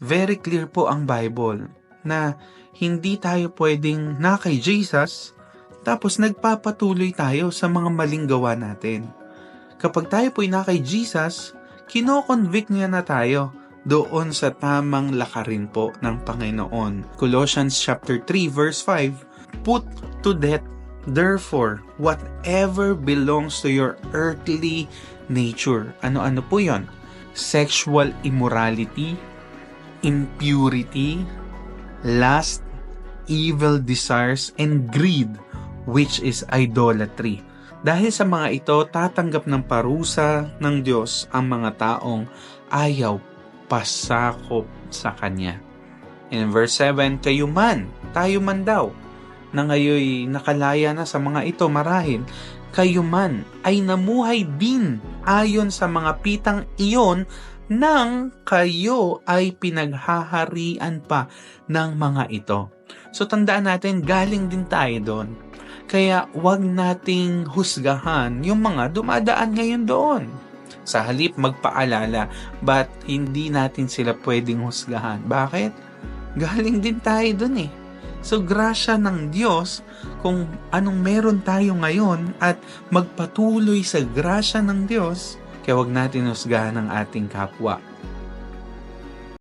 Very clear po ang Bible na hindi tayo pwedeng na kay Jesus tapos nagpapatuloy tayo sa mga maling gawa natin. Kapag tayo po'y na kay Jesus, kino-convict niya na tayo doon sa tamang lakarin po ng Panginoon. Colossians chapter 3 verse 5, put to death therefore whatever belongs to your earthly nature. Ano-ano po yon? Sexual immorality, impurity, lust, evil desires, and greed, which is idolatry. Dahil sa mga ito, tatanggap ng parusa ng Diyos ang mga taong ayaw pasakop sa Kanya. In verse 7, kayo man, tayo man daw, na ngayoy nakalaya na sa mga ito marahil, kayo man ay namuhay din ayon sa mga pitang iyon nang kayo ay pinaghaharian pa ng mga ito. So tandaan natin, galing din tayo doon. Kaya wag nating husgahan yung mga dumadaan ngayon doon. Sa halip magpaalala, but hindi natin sila pwedeng husgahan. Bakit? Galing din tayo doon eh. So grasya ng Diyos kung anong meron tayo ngayon at magpatuloy sa grasya ng Diyos, kaya wag natin husgahan ang ating kapwa.